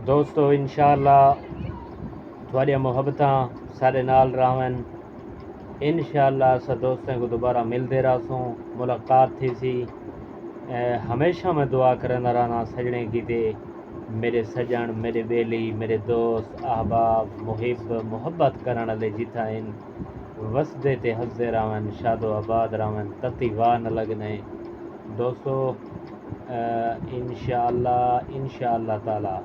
دوستو انشاءاللہ تھوڑی محبتاں سارے نال رہن انشاءاللہ اسا دوستوں کو دوبارہ ملتے رہسوں ملاقات تھی سی ہمیشہ میں دعا کرنا رہنا سجنے کی تے میرے سجن میرے بیلی میرے دوست احباب محب محبت کرن والے جتھا ان وسدے تے ہسدے رہن شاد و آباد رہن تتی واہ نہ لگنے دوستو انشاءاللہ تعالی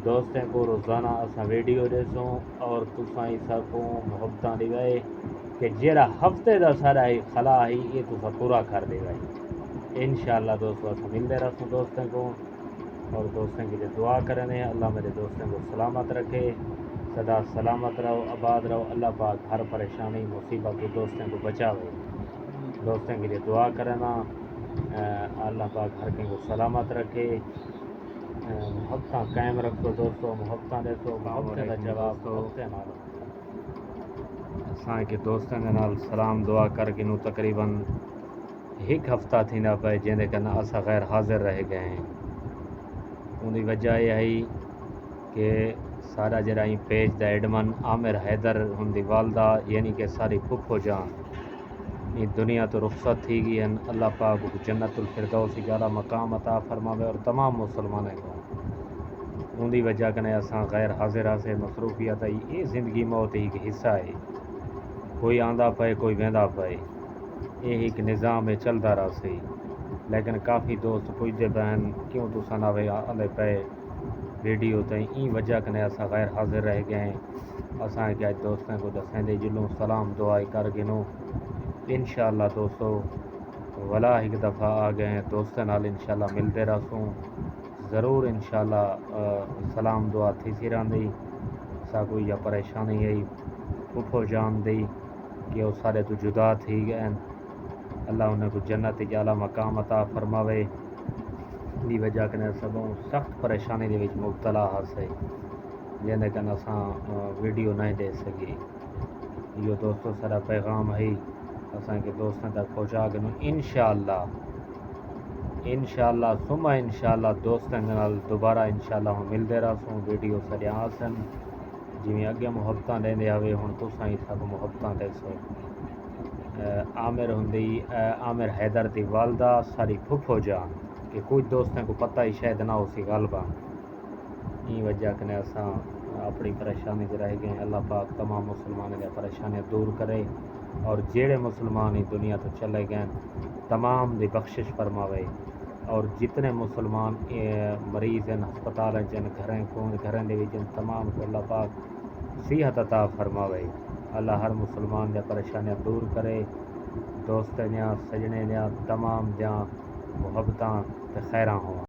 دوستیں کو روزانہ اساں ویڈیو دیسوں اور تساں سب کو محبتاں دیوائے کہ جیڑا ہفتے دا سارا ہی خلا ہی یہ تساں پورا کر دے گا انشاءاللہ دوستو اساں ملتے رہسوں دوستیں کو اور دوستیں کے لیے دعا کرنے اللہ میرے دوستوں کو سلامت رکھے سدا سلامت رہو آباد رہو اللہ پاک ہر پریشانی مصیبت کو دوستوں کو بچاوے دوستوں کے لیے دعا کرنا اللہ پاک ہر کہیں کو سلامت رکھے محبتاں قائم رکھو دوستو محبتاں دیسو محبتیں دا جواب محبتیں نال اساں کے دوستوں کے نال سلام دعا کر کے نو تقریباً ایک ہفتہ تھی نہ پائے جن کنا اسا غیر حاضر رہ گئے ہیں ان کی وجہ یہ ہے کہ سارا جڑا پیج دا ایڈمن عامر حیدر ہن دی والدہ یعنی کہ ساری پھپھو جان یہ دنیا تو رخصت تھی گئی ہیں اللہ پاک کو جنت الفردوس کی اعلیٰ مقام عطا فرماوے اور تمام مسلمانوں کو ان کی وجہ کنے اساں غیر حاضر سے مصروفیت ہے یہ زندگی موت ہی ایک حصہ ہے کوئی آندا پائے کوئی ویندا پائے یہ ایک نظام ہے چلتا رہا سی لیکن کافی دوست پوچھتے بہن کیوں تساں نہ آندے پے ویڈیو تائیں این وجہ کنے اساں غیر حاضر رہ گئے ہیں اساں کہ دوستوں کو دسیں دے جلوں سلام دعا کر گنوں انشاءاللہ دوستو ولا ایک دفعہ آ گئے ہیں دوستوں نال انشاءاللہ ملتے رہسوں ضرور انشاءاللہ سلام دعا تھی سی رہندی سا کوئی یا پریشانی ہے پھپھو جان دی کہ وہ سارے تو جدا تھی گئے ہیں اللہ انہیں کو جنت کی اعلیٰ مقام عطا فرماوے دی وجہ کنے سبوں سخت پریشانی دے وچ مبتلا ہاسے جن کن اساں ویڈیو نہیں دے سکی یہ دوستو سارا پیغام ہے اساں کے دوستوں تک پہنچا گنو انشاءاللہ ثم انشاءاللہ دوستوں کے نال دوبارہ انشاءاللہ ہم ملتے رہسوں ویڈیو سارے آسن جویں اگے محبتاں دیندے آوے ہن تساں ہی سب محبتاں دیسو عامر حیدر دی والدہ ساری پھپھو جان کہ کچھ دوستوں کو پتہ ہی شاید نہ ہو سی غالباً این وجہ کنے اساں اپنی پریشانی سے رہ گئے ہیں اللہ پاک تمام مسلمانوں کی پریشانیاں دور کرے اور جیڑے مسلمان ہی دنیا تو چلے گئے تمام دی بخشش فرماوے اور جتنے مسلمان مریض ہیں ہسپتال جن گھریں دے وچ تمام کو اللہ پاک صحت عطا فرماوے اللہ ہر مسلمان دی پریشانیاں دور کرے دوستیں دیاں سجنے دیاں تمام دیاں محبتاں تے خیراں ہوں